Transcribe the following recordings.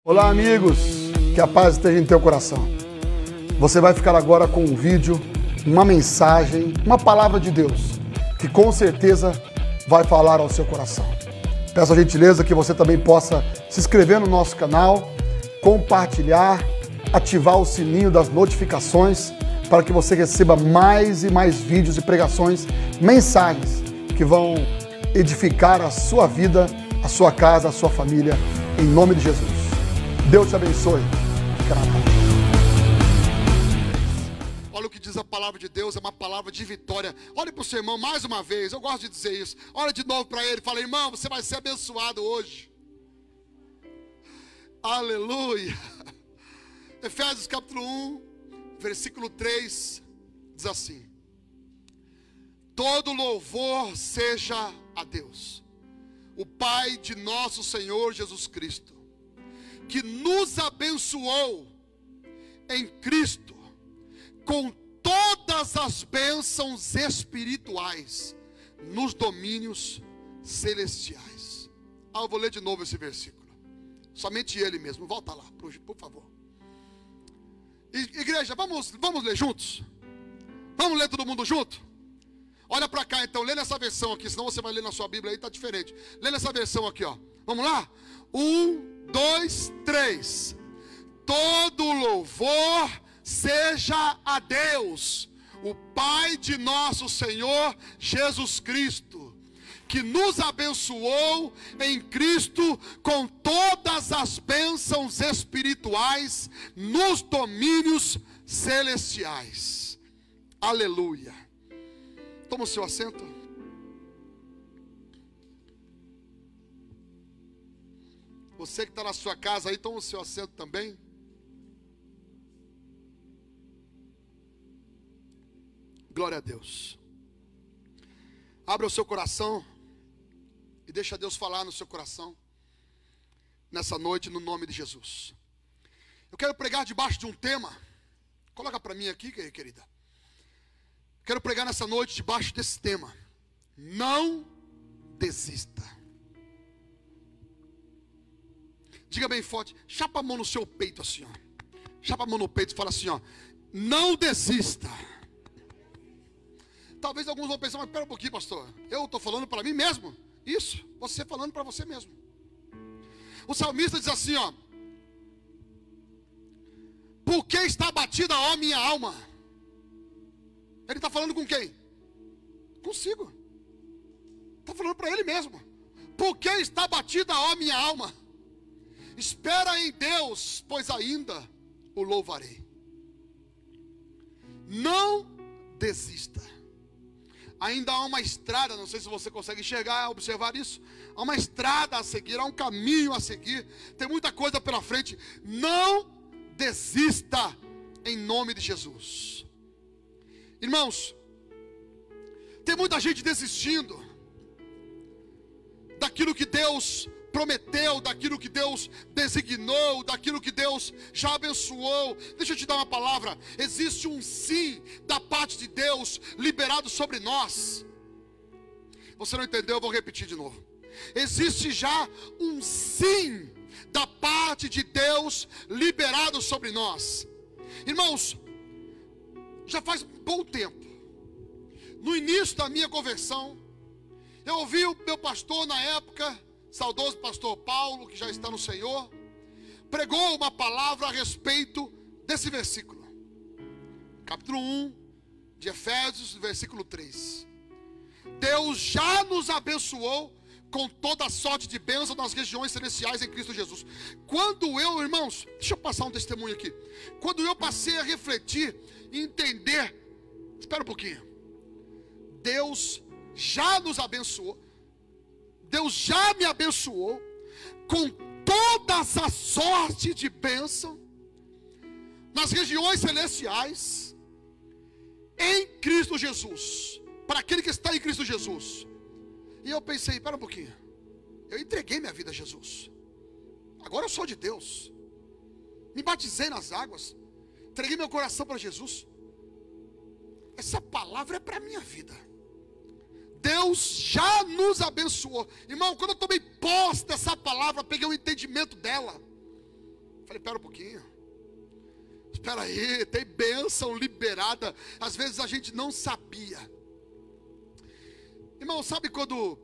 Olá, amigos, que a paz esteja em teu coração. Você vai ficar agora com um vídeo, uma mensagem, uma palavra de Deus, que com certeza vai falar ao seu coração. Peço a gentileza que você também possa se inscrever no nosso canal, compartilhar, ativar o sininho das notificações, para que você receba mais e mais vídeos e pregações, mensagens que vão edificar a sua vida, a sua casa, a sua família, em nome de Jesus. Deus te abençoe. Fica na paz. Olha o que diz a palavra de Deus, é uma palavra de vitória. Olhe para o seu irmão mais uma vez, eu gosto de dizer isso. Olha de novo para ele, fala: irmão, você vai ser abençoado hoje. Aleluia. Efésios capítulo 1, versículo 3, diz assim: todo louvor seja a Deus, o Pai de nosso Senhor Jesus Cristo, que nos abençoou em Cristo com todas as bênçãos espirituais nos domínios celestiais. Eu vou ler de novo esse versículo. Somente ele mesmo. Volta lá, por favor. Igreja, vamos ler juntos? Vamos ler todo mundo junto? Olha para cá então, lê nessa versão aqui, senão você vai ler na sua Bíblia aí, está diferente. Lê nessa versão aqui, ó. Vamos lá? 1, 2, 3. Todo louvor seja a Deus, o Pai de nosso Senhor Jesus Cristo, que nos abençoou em Cristo com todas as bênçãos espirituais nos domínios celestiais. Aleluia. Toma o seu assento. Você que está na sua casa aí, toma o seu assento também. Glória a Deus. Abra o seu coração e deixa Deus falar no seu coração nessa noite, no nome de Jesus. Eu quero pregar debaixo de um tema. Coloca para mim aqui, querida. Quero pregar nessa noite debaixo desse tema: não desista. Diga bem forte, chapa a mão no seu peito assim, ó. Chapa a mão no peito e fala assim, ó: não desista. Talvez alguns vão pensar: mas espera um pouquinho, pastor, eu estou falando para mim mesmo? Isso, você falando para você mesmo. O salmista diz assim, ó: por que está abatida, ó minha alma? Ele está falando com quem? Consigo. Está falando para ele mesmo. Por que está abatida, ó minha alma? Espera em Deus, pois ainda o louvarei. Não desista. Ainda há uma estrada, não sei se você consegue enxergar, observar isso. Há uma estrada a seguir, há um caminho a seguir. Tem muita coisa pela frente. Não desista em nome de Jesus. Irmãos, tem muita gente desistindo daquilo que Deus prometeu, daquilo que Deus designou, daquilo que Deus já abençoou. Deixa eu te dar uma palavra: existe um sim da parte de Deus liberado sobre nós. Você não entendeu? Eu vou repetir de novo. Existe já um sim da parte de Deus liberado sobre nós. Irmãos, já faz um bom tempo, no início da minha conversão, eu ouvi o meu pastor na época, saudoso pastor Paulo, que já está no Senhor, pregou uma palavra a respeito desse versículo, capítulo 1 de Efésios, versículo 3. Deus já nos abençoou com toda sorte de bênção nas regiões celestiais em Cristo Jesus. Quando eu, irmãos, deixa eu passar um testemunho aqui. Quando eu passei a refletir e entender, espera um pouquinho, Deus já nos abençoou, Deus já me abençoou com todas as sortes de bênção nas regiões celestiais em Cristo Jesus, para aquele que está em Cristo Jesus. E eu pensei: espera um pouquinho, eu entreguei minha vida a Jesus, agora eu sou de Deus, me batizei nas águas, entreguei meu coração para Jesus. Essa palavra é para a minha vida. Deus já nos abençoou. Irmão, quando eu tomei posse dessa palavra, peguei o entendimento dela. Falei, espera um pouquinho. Espera aí, tem bênção liberada. Às vezes a gente não sabia. Irmão, sabe quando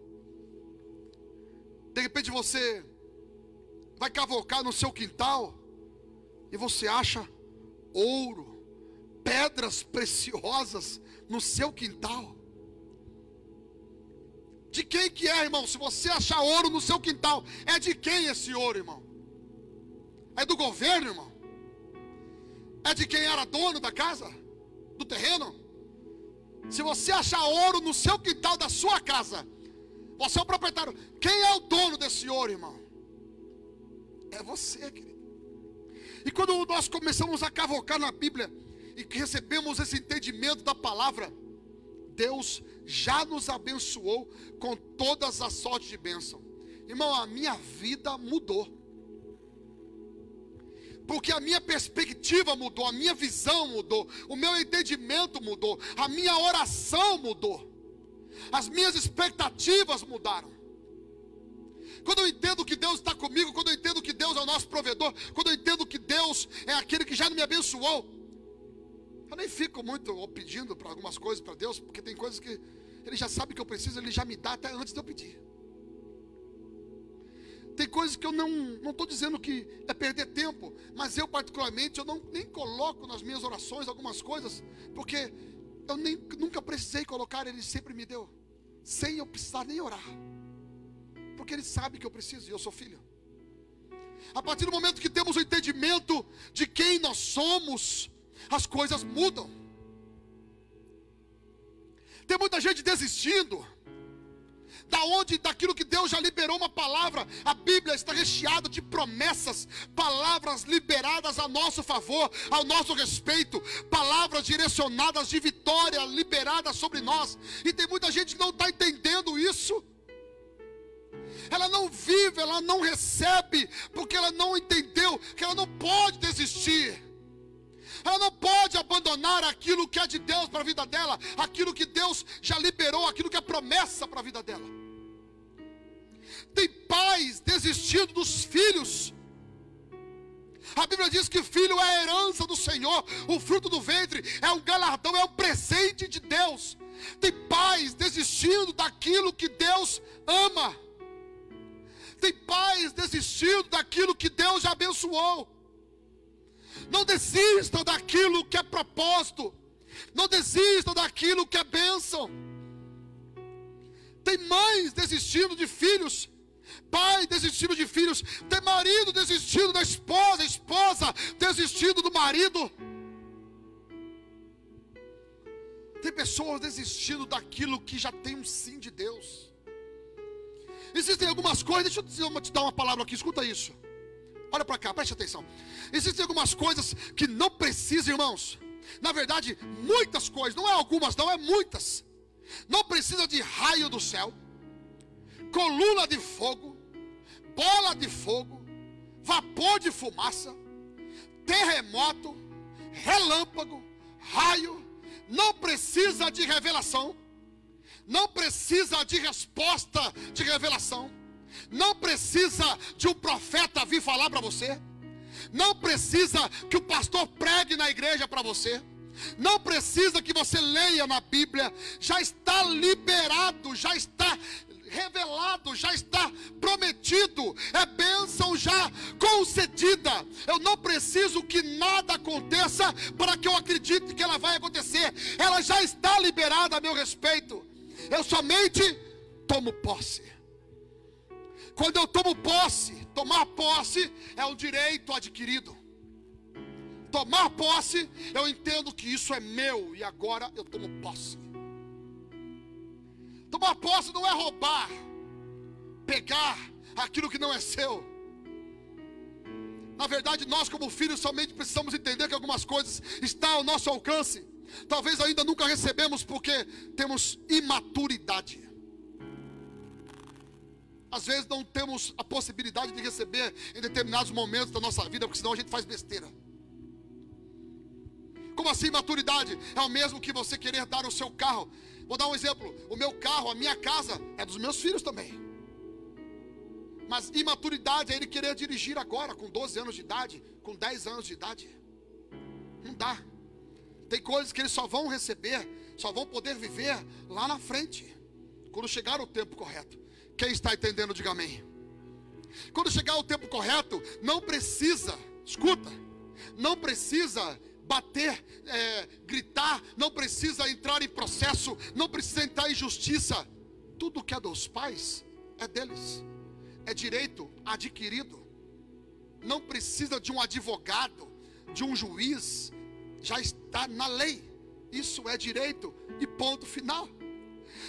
de repente você vai cavocar no seu quintal e você acha ouro, pedras preciosas no seu quintal? De quem que é, irmão? Se você achar ouro no seu quintal, é de quem esse ouro, irmão? É do governo, irmão? É de quem era dono da casa? Do terreno? Se você achar ouro no seu quintal da sua casa, você é o proprietário. Quem é o dono desse ouro, irmão? É você, querido. E quando nós começamos a cavocar na Bíblia e que recebemos esse entendimento da palavra, Deus já nos abençoou com todas as sortes de bênção. Irmão, a minha vida mudou. Porque a minha perspectiva mudou, a minha visão mudou, o meu entendimento mudou, a minha oração mudou, as minhas expectativas mudaram. Quando eu entendo que Deus está comigo, quando eu entendo que Deus é o nosso provedor, quando eu entendo que Deus é aquele que já me abençoou, eu nem fico muito pedindo para algumas coisas para Deus, porque tem coisas que Ele já sabe que eu preciso, Ele já me dá até antes de eu pedir. Tem coisas que eu não estou dizendo que é perder tempo, mas eu particularmente, eu nem coloco nas minhas orações algumas coisas, porque eu nunca precisei colocar, Ele sempre me deu, sem eu precisar nem orar, porque Ele sabe que eu preciso e eu sou filho. A partir do momento que temos o entendimento de quem nós somos, as coisas mudam. Tem muita gente desistindo. Daquilo que Deus já liberou uma palavra. A Bíblia está recheada de promessas, palavras liberadas a nosso favor, ao nosso respeito, palavras direcionadas de vitória liberadas sobre nós. E tem muita gente que não está entendendo isso. Ela não vive, ela não recebe, porque ela não entendeu que ela não pode desistir. Ela não pode abandonar aquilo que é de Deus para a vida dela, aquilo que Deus já liberou, aquilo que é promessa para a vida dela. Tem pais desistindo dos filhos. A Bíblia diz que filho é a herança do Senhor, o fruto do ventre é um galardão, é um presente de Deus. Tem pais desistindo daquilo que Deus ama. Tem pais desistindo daquilo que Deus já abençoou. Não desistam daquilo que é propósito. Não desistam daquilo que é bênção. Tem mães desistindo de filhos, pai desistindo de filhos, tem marido desistindo da esposa, esposa desistindo do marido. Tem pessoas desistindo daquilo que já tem um sim de Deus. Existem algumas coisas, deixa eu te dar uma palavra aqui, escuta isso. Olha para cá, preste atenção. Existem algumas coisas que não precisam, irmãos. Na verdade, muitas coisas, não é algumas, não é muitas. Não precisa de raio do céu, coluna de fogo, bola de fogo, vapor de fumaça, terremoto, relâmpago, raio. Não precisa de revelação. Não precisa de resposta de revelação. Não precisa de um profeta vir falar para você. Não precisa que o pastor pregue na igreja para você. Não precisa que você leia na Bíblia. Já está liberado, já está revelado, já está prometido. É bênção já concedida. Eu não preciso que nada aconteça para que eu acredite que ela vai acontecer. Ela já está liberada a meu respeito. Eu somente tomo posse. Quando eu tomo posse, tomar posse é um direito adquirido. Tomar posse, eu entendo que isso é meu e agora eu tomo posse. Tomar posse não é roubar, pegar aquilo que não é seu. Na verdade, nós como filhos somente precisamos entender que algumas coisas estão ao nosso alcance. Talvez ainda nunca recebemos porque temos imaturidade. Às vezes não temos a possibilidade de receber em determinados momentos da nossa vida, porque senão a gente faz besteira. Como assim maturidade? É o mesmo que você querer dar o seu carro. Vou dar um exemplo. O meu carro, a minha casa, é dos meus filhos também. Mas imaturidade é ele querer dirigir agora, com 12 anos de idade, com 10 anos de idade. Não dá. Tem coisas que eles só vão receber, só vão poder viver lá na frente, quando chegar o tempo correto. Quem está entendendo, diga amém. Quando chegar o tempo correto, não precisa, escuta, não precisa bater, gritar, não precisa entrar em processo, não precisa entrar em justiça. Tudo que é dos pais é deles, é direito adquirido. Não precisa de um advogado, de um juiz, já está na lei. Isso é direito e ponto final.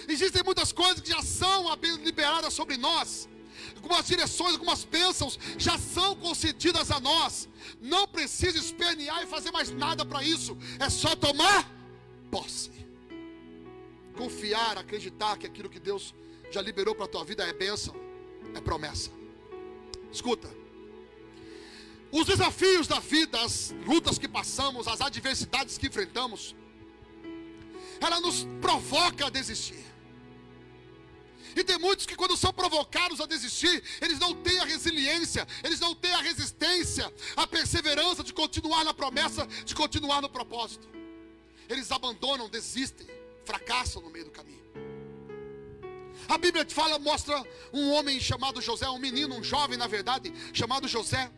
Existem muitas coisas que já são liberadas sobre nós. Algumas direções, algumas bênçãos já são concedidas a nós. Não precisa espernear e fazer mais nada para isso. É só tomar posse. Confiar, acreditar que aquilo que Deus já liberou para a tua vida é bênção, é promessa. Escuta. Os desafios da vida, as lutas que passamos, as adversidades que enfrentamos, ela nos provoca a desistir. E tem muitos que quando são provocados a desistir, eles não têm a resiliência, eles não têm a resistência, a perseverança de continuar na promessa, de continuar no propósito. Eles abandonam, desistem, fracassam no meio do caminho. A Bíblia mostra um homem chamado José, um menino, um jovem na verdade, chamado José,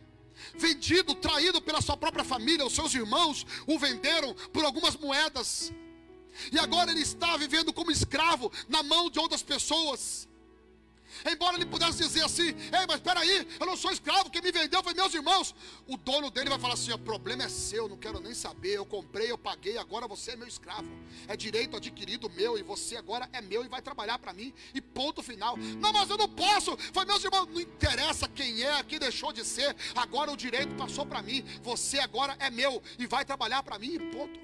vendido, traído pela sua própria família. Os seus irmãos o venderam por algumas moedas. E agora ele está vivendo como escravo na mão de outras pessoas. Embora ele pudesse dizer assim: ei, mas espera aí, eu não sou escravo, quem me vendeu foi meus irmãos. O dono dele vai falar assim: o problema é seu, não quero nem saber. Eu comprei, eu paguei, agora você é meu escravo. É direito adquirido meu e você agora é meu e vai trabalhar para mim e ponto final. Não, mas eu não posso, foi meus irmãos. Não interessa quem é, quem deixou de ser. Agora o direito passou para mim. Você agora é meu e vai trabalhar para mim e ponto.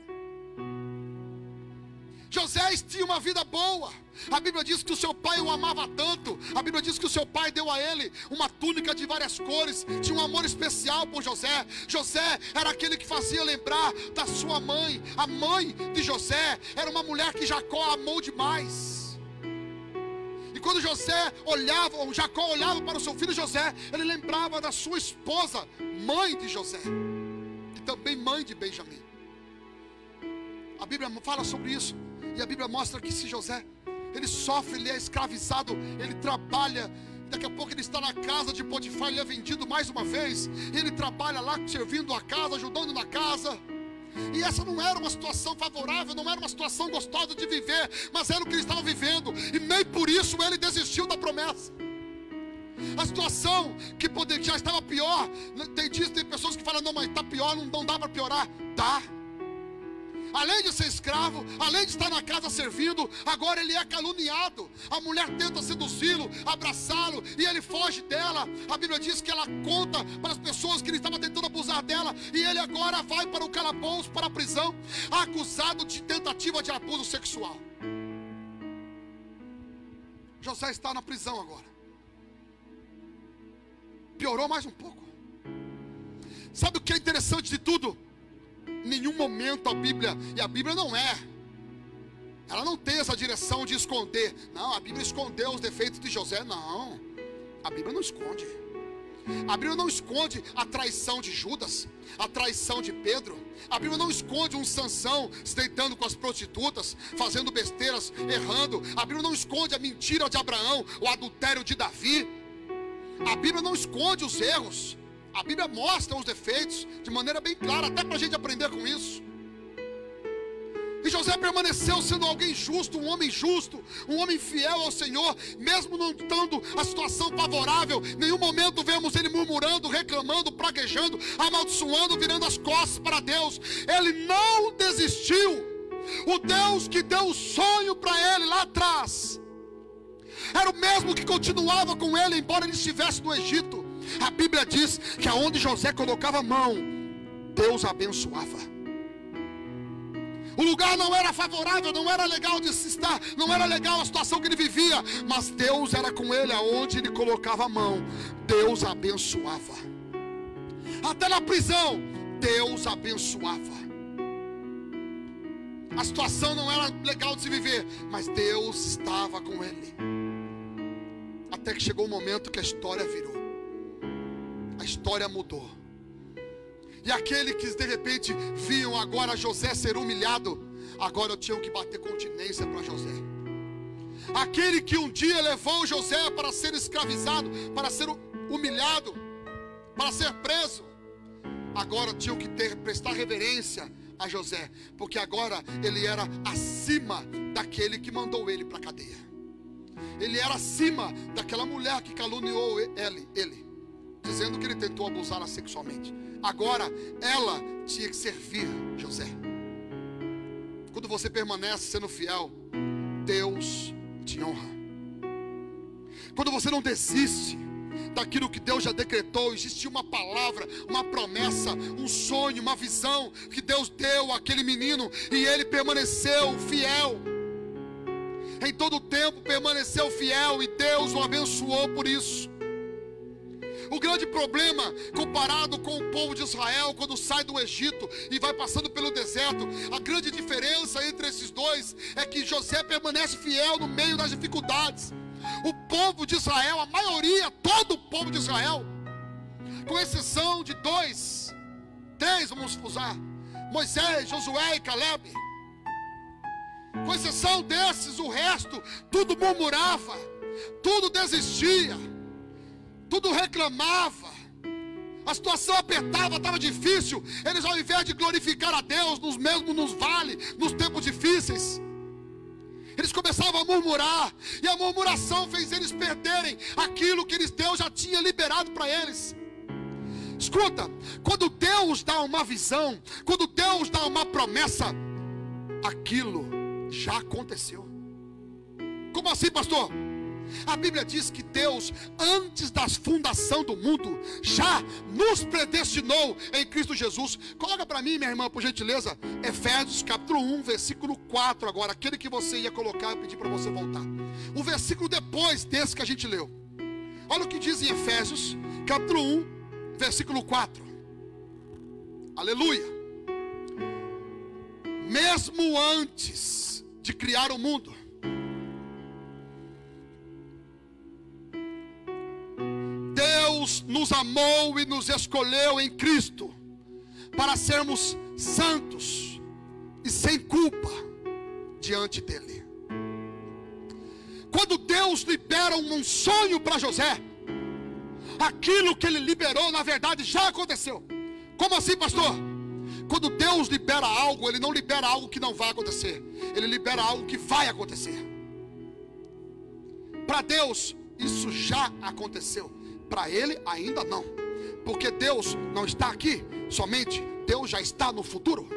José tinha uma vida boa. A Bíblia diz que o seu pai o amava tanto. A Bíblia diz que o seu pai deu a ele uma túnica de várias cores. Tinha um amor especial por José. José era aquele que fazia lembrar da sua mãe. A mãe de José era uma mulher que Jacó amou demais. E quando Jacó olhava para o seu filho José, ele lembrava da sua esposa, mãe de José, e também mãe de Benjamim. A Bíblia fala sobre isso. E a Bíblia mostra que se José, ele sofre, ele é escravizado, ele trabalha, daqui a pouco ele está na casa de Potifar, ele é vendido mais uma vez, ele trabalha lá servindo a casa, ajudando na casa. E essa não era uma situação favorável, não era uma situação gostosa de viver, mas era o que ele estava vivendo, e nem por isso ele desistiu da promessa. A situação que já estava pior, tem pessoas que falam: não, mas está pior, não dá para piorar. Dá. Além de ser escravo, além de estar na casa servindo, agora ele é caluniado. A mulher tenta seduzi-lo, abraçá-lo, e ele foge dela. A Bíblia diz que ela conta para as pessoas que ele estava tentando abusar dela, e ele agora vai para o calabouço, para a prisão, acusado de tentativa de abuso sexual. José está na prisão agora. Piorou mais um pouco. Sabe o que é interessante de tudo? Em nenhum momento a Bíblia, e a Bíblia ela não tem essa direção de esconder. Não, a Bíblia escondeu os defeitos de José. Não, a Bíblia não esconde. A Bíblia não esconde a traição de Judas, a traição de Pedro. A Bíblia não esconde um Sansão se deitando com as prostitutas, fazendo besteiras, errando. A Bíblia não esconde a mentira de Abraão, o adultério de Davi. A Bíblia não esconde os erros. A Bíblia mostra os defeitos de maneira bem clara, até para a gente aprender com isso. E José permaneceu sendo alguém justo, um homem justo, um homem fiel ao Senhor, mesmo não estando a situação favorável. Em nenhum momento vemos ele murmurando, reclamando, praguejando, amaldiçoando, virando as costas para Deus. Ele não desistiu. O Deus que deu o sonho para ele lá atrás era o mesmo que continuava com ele, embora ele estivesse no Egito. A Bíblia diz que aonde José colocava a mão, Deus abençoava. O lugar não era favorável, não era legal de se estar, não era legal a situação que ele vivia, mas Deus era com ele, aonde ele colocava a mão, Deus abençoava. Até na prisão, Deus abençoava. A situação não era legal de se viver, mas Deus estava com ele. Até que chegou um momento que a história virou. A história mudou. E aquele que de repente viam agora José ser humilhado, agora tinham que bater continência para José. Aquele que um dia levou José para ser escravizado, para ser humilhado, para ser preso, agora tinham que prestar reverência a José, porque agora ele era acima daquele que mandou ele para a cadeia. Ele era acima daquela mulher que caluniou ele, dizendo que ele tentou abusá-la sexualmente. Agora ela tinha que servir José. Quando você permanece sendo fiel, Deus te honra. Quando você não desiste daquilo que Deus já decretou, existe uma palavra, uma promessa, um sonho, uma visão que Deus deu àquele menino, e ele permaneceu fiel. Em todo o tempo permaneceu fiel, e Deus o abençoou por isso. O grande problema, comparado com o povo de Israel, quando sai do Egito e vai passando pelo deserto, a grande diferença entre esses dois é que José permanece fiel no meio das dificuldades. O povo de Israel, a maioria, todo o povo de Israel, com exceção de 3, vamos usar, Moisés, Josué e Caleb, com exceção desses, o resto, tudo murmurava, tudo desistia, tudo reclamava, a situação apertava, estava difícil. Eles, ao invés de glorificar a Deus, mesmo nos vales, nos tempos difíceis, eles começavam a murmurar, e a murmuração fez eles perderem aquilo que Deus já tinha liberado para eles. Escuta, quando Deus dá uma visão, quando Deus dá uma promessa, aquilo já aconteceu. Como assim, pastor? A Bíblia diz que Deus, antes da fundação do mundo, já nos predestinou em Cristo Jesus. Coloca para mim, minha irmã, por gentileza, Efésios capítulo 1, versículo 4 agora. Aquele que você ia colocar, eu pedi para você voltar. O versículo depois desse que a gente leu. Olha o que diz em Efésios capítulo 1, versículo 4. Aleluia. Mesmo antes de criar o mundo, Deus nos amou e nos escolheu em Cristo para sermos santos e sem culpa diante dele. Quando Deus libera um sonho para José, aquilo que ele liberou, na verdade, já aconteceu. Como assim, pastor? Quando Deus libera algo, ele não libera algo que não vai acontecer, ele libera algo que vai acontecer. Para Deus, isso já aconteceu. Para ele ainda não, porque Deus não está aqui somente, Deus já está no futuro.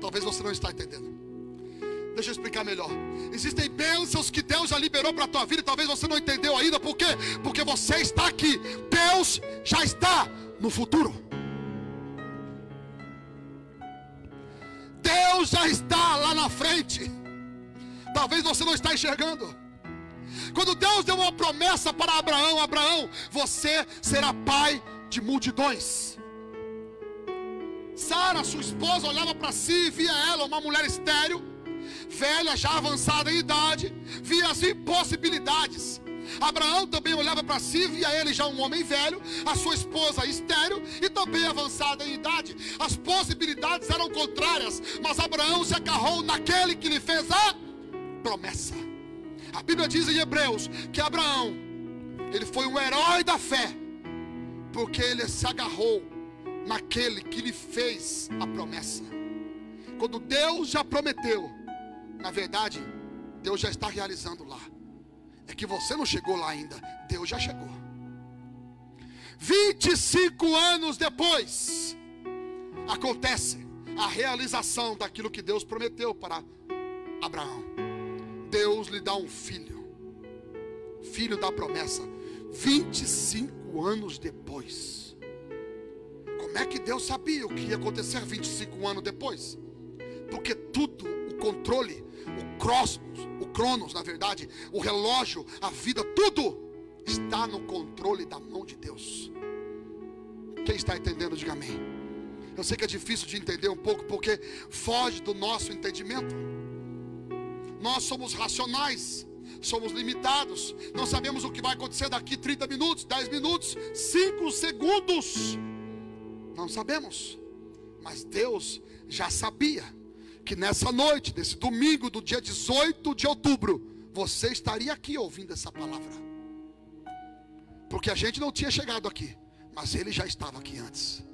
Talvez você não está entendendo. Deixa eu explicar melhor. Existem bênçãos que Deus já liberou para a tua vida, e talvez você não entendeu ainda. Por quê? Porque você está aqui, Deus já está no futuro. Deus já está lá na frente, talvez você não está enxergando. Quando Deus deu uma promessa para Abraão: Abraão, você será pai de multidões. Sara, sua esposa, olhava para si e via ela uma mulher estéril, velha, já avançada em idade, via as impossibilidades. Abraão também olhava para si e via ele já um homem velho, a sua esposa estéril e também avançada em idade. As possibilidades eram contrárias, mas Abraão se agarrou naquele que lhe fez a promessa. A Bíblia diz em Hebreus que Abraão, ele foi um herói da fé, porque ele se agarrou naquele que lhe fez a promessa. Quando Deus já prometeu, na verdade, Deus já está realizando lá. É que você não chegou lá ainda, Deus já chegou. 25 anos depois, acontece a realização daquilo que Deus prometeu para Abraão. Deus lhe dá um filho, filho da promessa, 25 anos depois. Como é que Deus sabia o que ia acontecer 25 anos depois? Porque tudo, o controle, o cronos, na verdade, o relógio, a vida, tudo está no controle da mão de Deus. Quem está entendendo, diga amém. Eu sei que é difícil de entender um pouco, porque foge do nosso entendimento. Nós somos racionais, somos limitados. Não sabemos o que vai acontecer daqui 30 minutos, 10 minutos, 5 segundos. Não sabemos. Mas Deus já sabia que nessa noite, desse domingo do dia 18 de outubro, você estaria aqui ouvindo essa palavra. Porque a gente não tinha chegado aqui, mas Ele já estava aqui antes.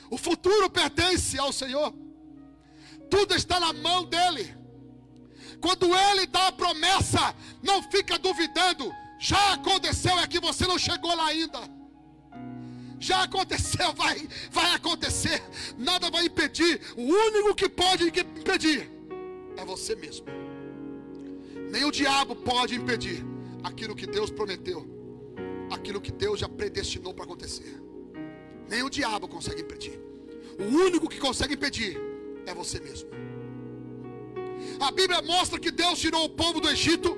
O futuro pertence ao Senhor. Tudo está na mão dEle. Quando Ele dá a promessa, não fica duvidando. Já aconteceu, é que você não chegou lá ainda. Já aconteceu, vai acontecer. Nada vai impedir. O único que pode impedir é você mesmo. Nem o diabo pode impedir aquilo que Deus prometeu, aquilo que Deus já predestinou para acontecer. Nem o diabo consegue impedir. O único que consegue impedir é você mesmo. A Bíblia mostra que Deus tirou o povo do Egito,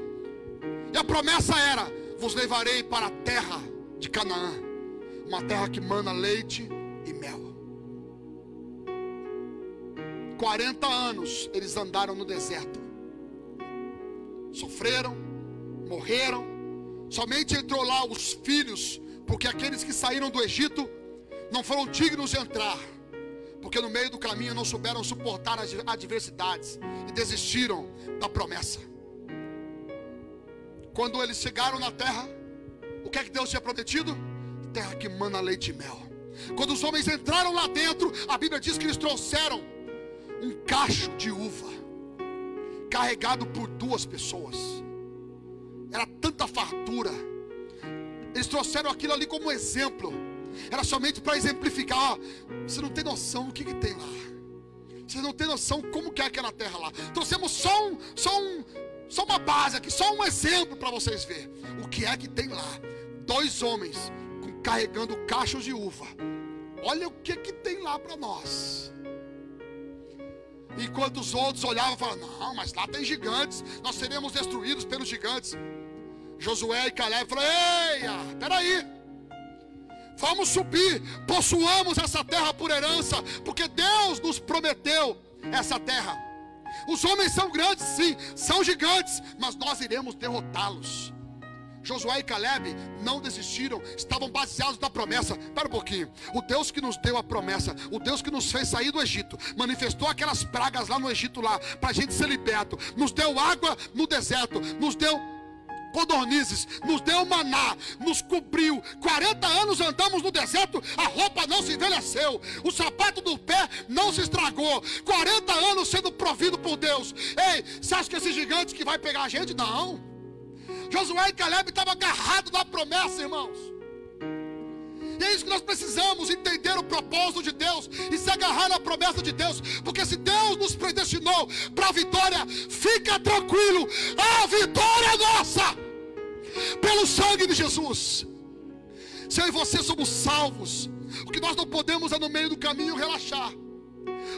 e a promessa era: vos levarei para a terra de Canaã, uma terra que mana leite e mel. 40 anos eles andaram no deserto, sofreram, morreram. Somente entrou lá os filhos, porque aqueles que saíram do Egito não foram dignos de entrar, porque no meio do caminho não souberam suportar as adversidades e desistiram da promessa. Quando eles chegaram na terra, o que é que Deus tinha prometido? Terra que mana leite e mel. Quando os homens entraram lá dentro, a Bíblia diz que eles trouxeram um cacho de uva, carregado por 2 pessoas. Era tanta fartura. Eles trouxeram aquilo ali como exemplo. Era somente para exemplificar. Ó, você não tem noção do que tem lá. Você não tem noção como que é aquela terra lá. Trouxemos só uma base aqui, só um exemplo para vocês verem o que é que tem lá. 2 homens carregando cachos de uva. Olha o que tem lá para nós. Enquanto os outros olhavam e falavam: não, mas lá tem gigantes, nós seremos destruídos pelos gigantes. Josué e Caleb falaram: eia, peraí, vamos subir, possuamos essa terra por herança, porque Deus nos prometeu essa terra. Os homens são grandes, sim, são gigantes, mas nós iremos derrotá-los. Josué e Caleb não desistiram, estavam baseados na promessa. Espera um pouquinho. O Deus que nos deu a promessa, o Deus que nos fez sair do Egito, manifestou aquelas pragas lá no Egito, lá, para a gente ser liberto. Nos deu água no deserto, nos deu codornizes, nos deu maná, nos cobriu. 40 anos andamos no deserto, a roupa não se envelheceu, o sapato do pé não se estragou. 40 anos sendo provido por Deus. Ei, você acha que esse gigante que vai pegar a gente? Não. Josué e Caleb estavam agarrados na promessa, irmãos. E é isso que nós precisamos, entender o propósito de Deus e se agarrar na promessa de Deus. Porque se Deus nos predestinou para a vitória, fica tranquilo, a vitória é nossa, pelo sangue de Jesus. Se eu e você somos salvos, o que nós não podemos é no meio do caminho relaxar.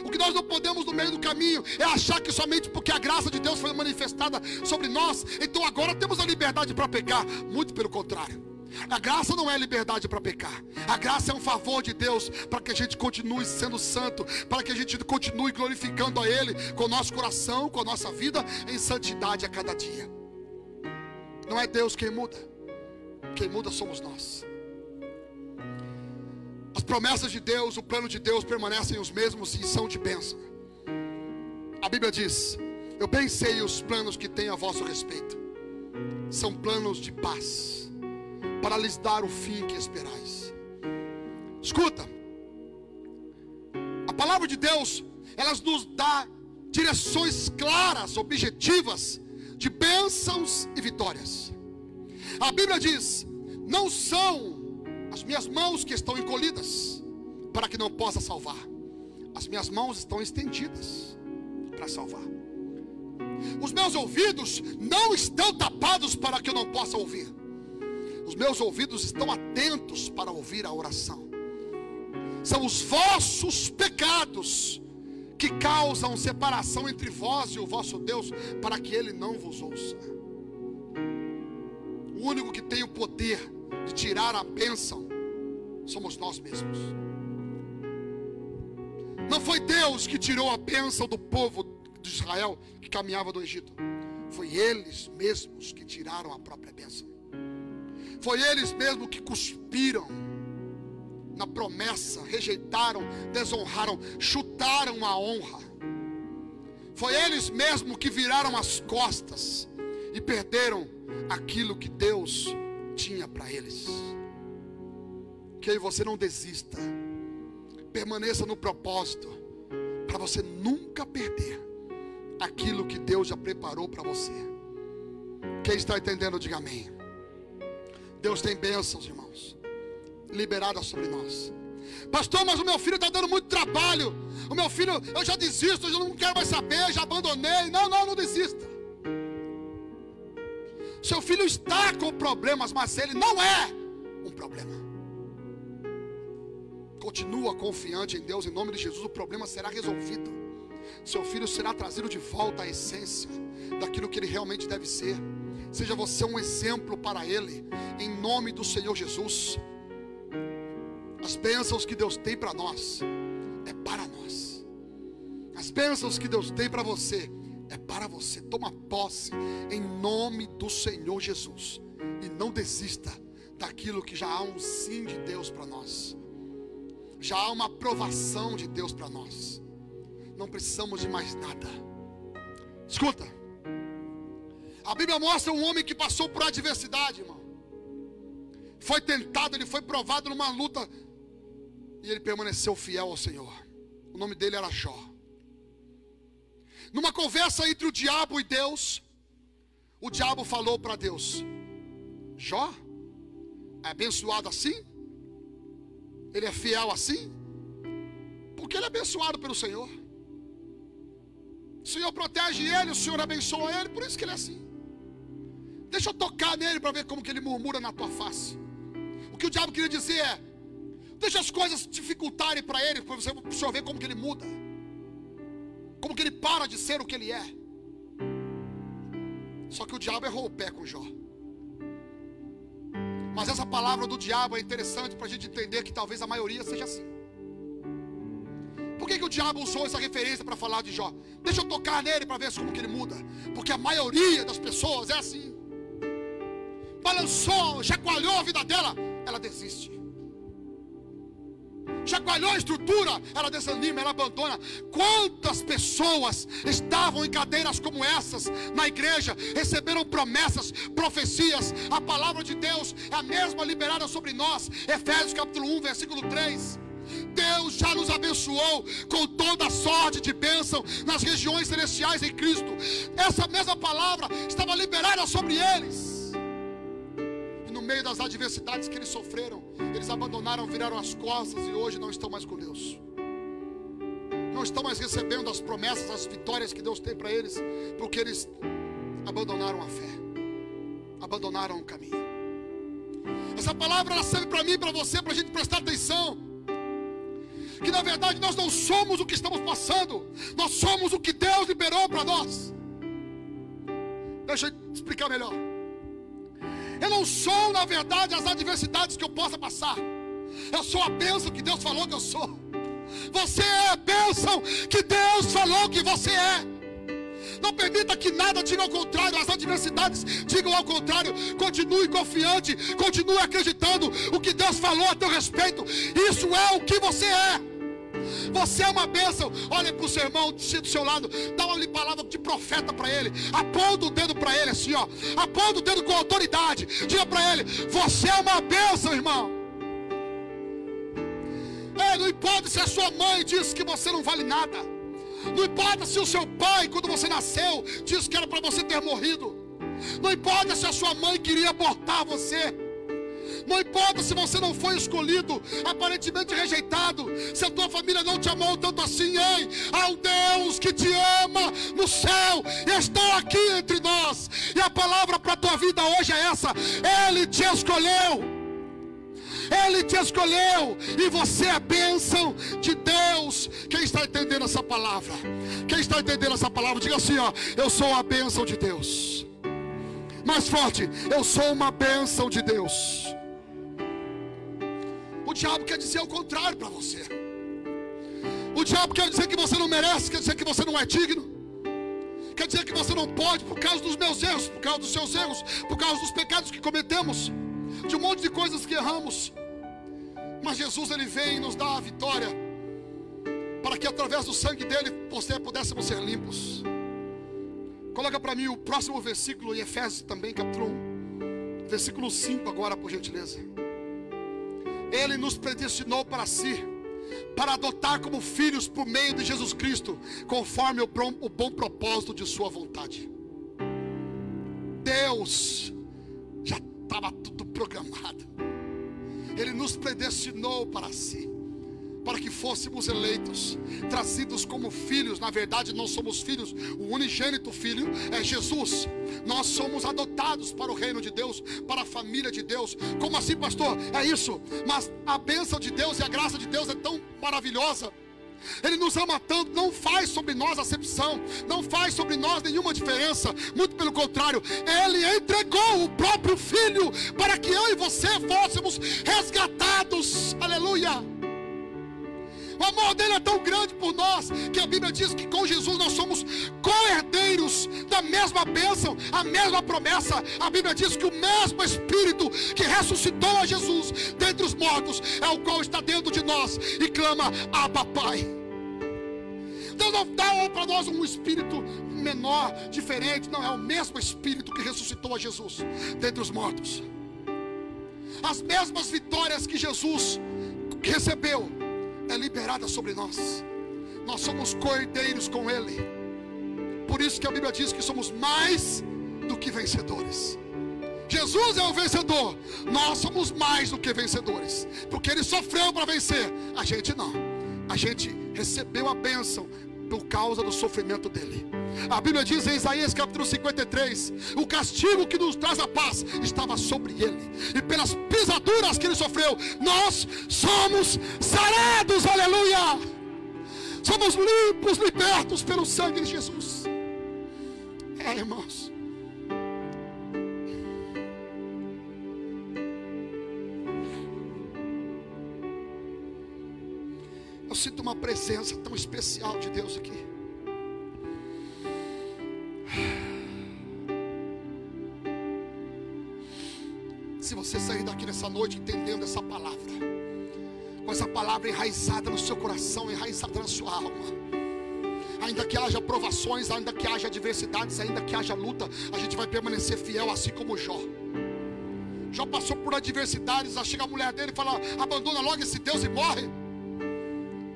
O que nós não podemos no meio do caminho é achar que somente porque a graça de Deus foi manifestada sobre nós, então agora temos a liberdade para pecar. Muito pelo contrário. A graça não é liberdade para pecar. A graça é um favor de Deus para que a gente continue sendo santo, para que a gente continue glorificando a Ele com o nosso coração, com a nossa vida em santidade a cada dia. Não é Deus quem muda somos nós. As promessas de Deus, o plano de Deus permanecem os mesmos e são de bênção. A Bíblia diz: eu pensei os planos que tenho a vosso respeito, são planos de paz, para lhes dar o fim que esperais. Escuta, a palavra de Deus, ela nos dá direções claras, objetivas, de bênçãos e vitórias. A Bíblia diz: não são as minhas mãos que estão encolhidas para que não possa salvar, as minhas mãos estão estendidas para salvar. Os meus ouvidos não estão tapados para que eu não possa ouvir. Os meus ouvidos estão atentos para ouvir a oração. São os vossos pecados que causam separação entre vós e o vosso Deus, para que Ele não vos ouça. O único que tem o poder de tirar a bênção somos nós mesmos. Não foi Deus que tirou a bênção do povo de Israel que caminhava do Egito. Foi foi eles mesmos que tiraram a própria bênção. Foi eles mesmos que cuspiram na promessa, rejeitaram, desonraram, chutaram a honra. Foi eles mesmos que viraram as costas e perderam aquilo que Deus tinha para eles. Que você não desista, permaneça no propósito, para você nunca perder aquilo que Deus já preparou para você. Quem está entendendo, diga amém. Deus tem bênçãos, irmãos, liberadas sobre nós. Pastor, mas o meu filho está dando muito trabalho. O meu filho, eu já desisto, eu não quero mais saber, já abandonei. Não desista. Seu filho está com problemas, mas ele não é um problema. Continua confiante em Deus, em nome de Jesus, o problema será resolvido. Seu filho será trazido de volta à essência daquilo que ele realmente deve ser. Seja você um exemplo para ele, em nome do Senhor Jesus. As bênçãos que Deus tem para nós, é para nós. As bênçãos que Deus tem para você, é para você. Toma posse, em nome do Senhor Jesus. E não desista daquilo que já há um sim de Deus para nós. Já há uma aprovação de Deus para nós. Não precisamos de mais nada. Escuta, a Bíblia mostra um homem que passou por adversidade, irmão. Foi tentado, ele foi provado numa luta, e ele permaneceu fiel ao Senhor. O nome dele era Jó. Numa conversa entre o diabo e Deus, o diabo falou para Deus: Jó é abençoado assim? Ele é fiel assim? Porque ele é abençoado pelo Senhor. O Senhor protege ele, o Senhor abençoa ele, por isso que ele é assim. Deixa eu tocar nele para ver como que ele murmura na tua face. O que o diabo queria dizer é: deixa as coisas dificultarem para ele, para você ver como que ele muda, como que ele para de ser o que ele é. Só que o diabo errou o pé com Jó. Mas essa palavra do diabo é interessante para a gente entender que talvez a maioria seja assim. Por que o diabo usou essa referência para falar de Jó? Deixa eu tocar nele para ver como que ele muda. Porque a maioria das pessoas é assim. Balançou, chacoalhou a vida dela, ela desiste. Chacoalhou a estrutura, ela desanima, ela abandona. Quantas pessoas estavam em cadeiras como essas na igreja, receberam promessas, profecias, a palavra de Deus é a mesma liberada sobre nós. Efésios capítulo 1, versículo 3. Deus já nos abençoou com toda a sorte de bênção nas regiões celestiais em Cristo. Essa mesma palavra estava liberada sobre eles. No meio das adversidades que eles sofreram, eles abandonaram, viraram as costas e hoje não estão mais com Deus. Não estão mais recebendo as promessas, as vitórias que Deus tem para eles, porque eles abandonaram a fé, abandonaram o caminho. Essa palavra ela serve para mim e para você, para a gente prestar atenção, que na verdade nós não somos o que estamos passando, nós somos o que Deus liberou para nós. Deixa eu explicar melhor. Eu não sou, na verdade, as adversidades que eu possa passar. Eu sou a bênção que Deus falou que eu sou. Você é a bênção que Deus falou que você é. Não permita que nada diga ao contrário. As adversidades digam ao contrário. Continue confiante, continue acreditando. O que Deus falou a teu respeito, isso é o que você é. Você é uma bênção. Olha para o seu irmão do seu lado, dá uma palavra de profeta para ele, aponta o dedo para ele assim, ó, aponta o dedo com autoridade, diga para ele: você é uma bênção, irmão. Não importa se a sua mãe diz que você não vale nada, não importa se o seu pai, quando você nasceu, disse que era para você ter morrido, não importa se a sua mãe queria abortar você, não importa se você não foi escolhido, aparentemente rejeitado, se a tua família não te amou tanto assim, ei, há um Deus que te ama no céu, está aqui entre nós, e a palavra para a tua vida hoje é essa: Ele te escolheu. Ele te escolheu, e você é a bênção de Deus. Quem está entendendo essa palavra? Quem está entendendo essa palavra? Diga assim, ó: eu sou a bênção de Deus. Mais forte: eu sou uma bênção de Deus. O diabo quer dizer o contrário para você. O diabo quer dizer que você não merece, quer dizer que você não é digno, quer dizer que você não pode por causa dos meus erros, por causa dos seus erros, por causa dos pecados que cometemos, de um monte de coisas que erramos. Mas Jesus, ele vem e nos dá a vitória, para que através do sangue dele pudéssemos ser limpos. Coloca para mim o próximo versículo em Efésios também, capítulo 1, versículo 5 agora, por gentileza. Ele nos predestinou para si, para adotar como filhos por meio de Jesus Cristo, conforme o bom propósito de sua vontade. Deus já estava tudo programado. Ele nos predestinou para si, para que fôssemos eleitos, trazidos como filhos. Na verdade não somos filhos, o unigênito filho é Jesus. Nós somos adotados para o reino de Deus, para a família de Deus. Como assim, pastor? É isso. Mas a bênção de Deus e a graça de Deus é tão maravilhosa. Ele nos ama tanto, não faz sobre nós acepção, não faz sobre nós nenhuma diferença. Muito pelo contrário, Ele entregou o próprio Filho para que eu e você fôssemos resgatados. Aleluia. O amor dele é tão grande por nós, que a Bíblia diz que com Jesus nós somos co-herdeiros da mesma bênção, a mesma promessa. A Bíblia diz que o mesmo Espírito que ressuscitou a Jesus dentre os mortos é o qual está dentro de nós e clama: Abba, Pai. Deus não dá para nós um espírito menor, diferente. Não, é o mesmo Espírito que ressuscitou a Jesus dentre os mortos. As mesmas vitórias que Jesus recebeu é liberada sobre nós. Nós somos co-herdeiros com Ele. Por isso que a Bíblia diz que somos mais do que vencedores. Jesus é o vencedor, nós somos mais do que vencedores, porque Ele sofreu para vencer. A gente não. A gente recebeu a bênção por causa do sofrimento dele. A Bíblia diz em Isaías capítulo 53: o castigo que nos traz a paz estava sobre ele, e pelas pisaduras que ele sofreu, nós somos sarados. Aleluia. Somos limpos, libertos pelo sangue de Jesus. Irmãos, eu sinto uma presença tão especial de Deus aqui. Se você sair daqui nessa noite entendendo essa palavra, com essa palavra enraizada no seu coração, enraizada na sua alma, ainda que haja provações, ainda que haja adversidades, ainda que haja luta, a gente vai permanecer fiel, assim como Jó. Jó passou por adversidades, chega a mulher dele e fala: abandona logo esse Deus e morre.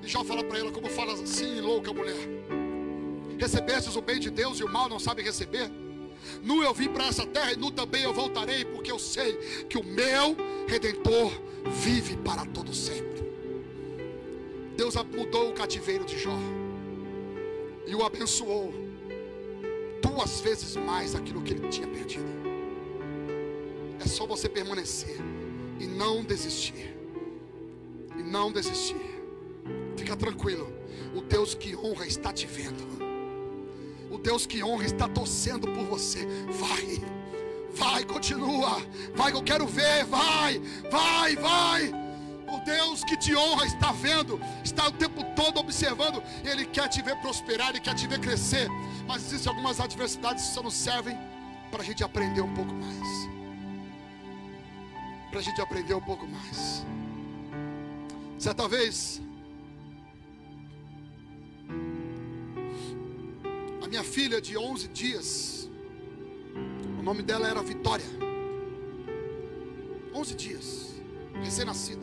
E Jó fala para ela: como falas assim, louca mulher? Recebestes o bem de Deus e o mal não sabe receber? Nu eu vim para essa terra e nu também eu voltarei, porque eu sei que o meu Redentor vive para todo sempre. Deus mudou o cativeiro de Jó e o abençoou 2 vezes mais aquilo que ele tinha perdido. É só você permanecer e não desistir. E não desistir. Fica tranquilo, o Deus que honra está te vendo. O Deus que honra está torcendo por você. Vai, continua. Vai, eu quero ver. Vai. O Deus que te honra está vendo, está o tempo todo observando. Ele quer te ver prosperar, Ele quer te ver crescer. Mas existem algumas adversidades que só nos servem para a gente aprender um pouco mais. Para a gente aprender um pouco mais. Certa vez, minha filha de 11 dias, o nome dela era Vitória, 11 dias, recém-nascida,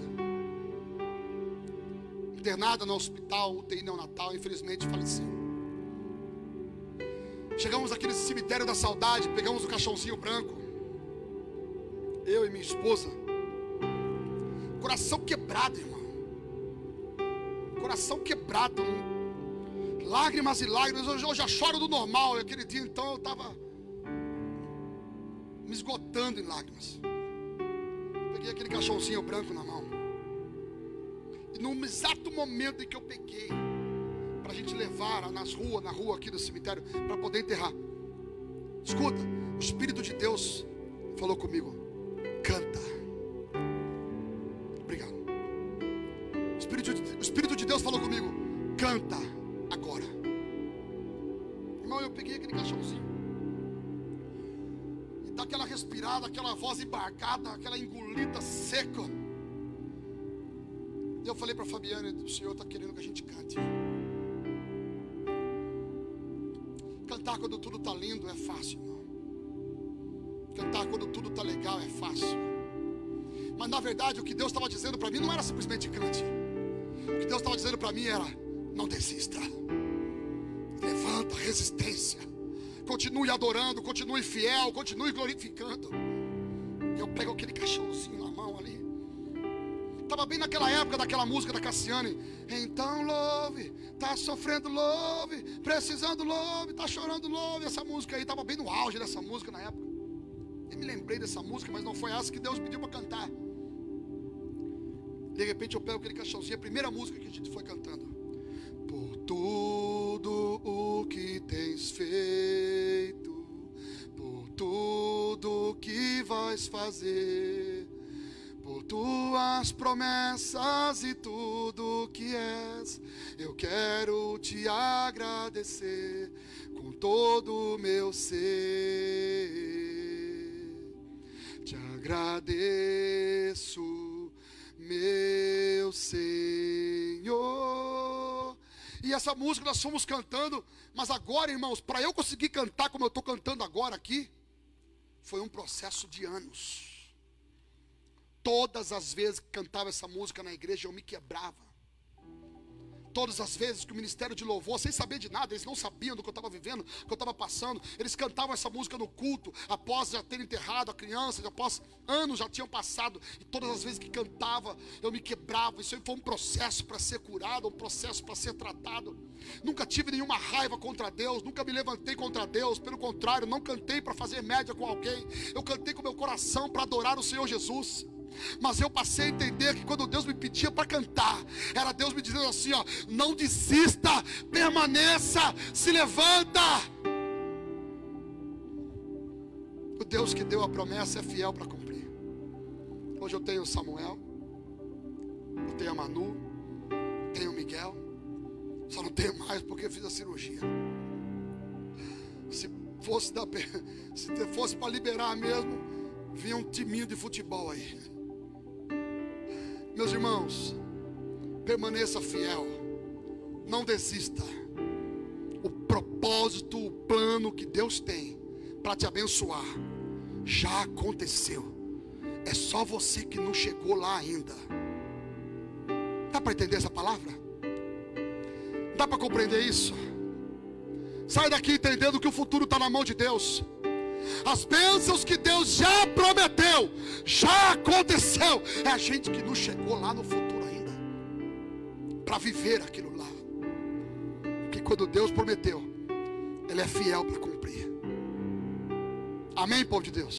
internada no hospital, UTI neonatal, infelizmente faleceu. Chegamos aqui nesse cemitério da saudade, pegamos o caixãozinho branco, eu e minha esposa, coração quebrado, irmão, coração quebrado, lágrimas e lágrimas. Eu já choro do normal. Aquele dia então eu estava me esgotando em lágrimas. Peguei aquele caixãozinho branco na mão, e no exato momento em que eu peguei para a gente levar na rua aqui do cemitério, para poder enterrar, escuta, o Espírito de Deus falou comigo: canta. Obrigado. O Espírito de Deus falou comigo: canta agora. Irmão, eu peguei aquele caixãozinho. E dá aquela respirada, aquela voz embargada, aquela engolida seca. E eu falei para Fabiane, o Senhor está querendo que a gente cante. Cantar quando tudo está lindo é fácil, não. Cantar quando tudo está legal é fácil. Mas na verdade o que Deus estava dizendo para mim não era simplesmente cante. O que Deus estava dizendo para mim era: não desista. Levanta resistência. Continue adorando, continue fiel, continue glorificando. E eu pego aquele caixãozinho na mão ali. Estava bem naquela época daquela música da Cassiane. Então louve, tá sofrendo louve, precisando louve, tá chorando louve. Essa música aí, estava bem no auge dessa música na época. Eu me lembrei dessa música, mas não foi essa que Deus pediu para cantar. De repente eu pego aquele caixãozinho, a primeira música que a gente foi cantando. Por tudo o que tens feito, por tudo que vais fazer, por tuas promessas e tudo que és, eu quero te agradecer com todo o meu ser. Te agradeço, meu Senhor. E essa música nós fomos cantando, mas agora, irmãos, para eu conseguir cantar como eu estou cantando agora aqui, foi um processo de anos. Todas as vezes que cantava essa música na igreja, eu me quebrava. Todas as vezes que o ministério de louvor, sem saber de nada, eles não sabiam do que eu estava vivendo, do que eu estava passando, eles cantavam essa música no culto, após já ter enterrado a criança, após anos já tinham passado, e todas as vezes que cantava, eu me quebrava. Isso aí foi um processo para ser curado, um processo para ser tratado. Nunca tive nenhuma raiva contra Deus, nunca me levantei contra Deus, pelo contrário, não cantei para fazer média com alguém, eu cantei com meu coração para adorar o Senhor Jesus. Mas eu passei a entender que quando Deus me pedia para cantar, era Deus me dizendo assim, ó: não desista, permaneça, se levanta. O Deus que deu a promessa é fiel para cumprir. Hoje eu tenho o Samuel, eu tenho a Manu, tenho o Miguel, só não tenho mais porque eu fiz a cirurgia. Se fosse para liberar mesmo, vinha um timinho de futebol aí. Meus irmãos, permaneça fiel, não desista. O propósito, o plano que Deus tem para te abençoar já aconteceu. É só você que não chegou lá ainda. Dá para entender essa palavra? Dá para compreender isso? Sai daqui entendendo que o futuro está na mão de Deus. As bênçãos que Deus já prometeu, já aconteceu. É a gente que não chegou lá no futuro ainda, para viver aquilo lá. Porque quando Deus prometeu, Ele é fiel para cumprir. Amém, povo de Deus?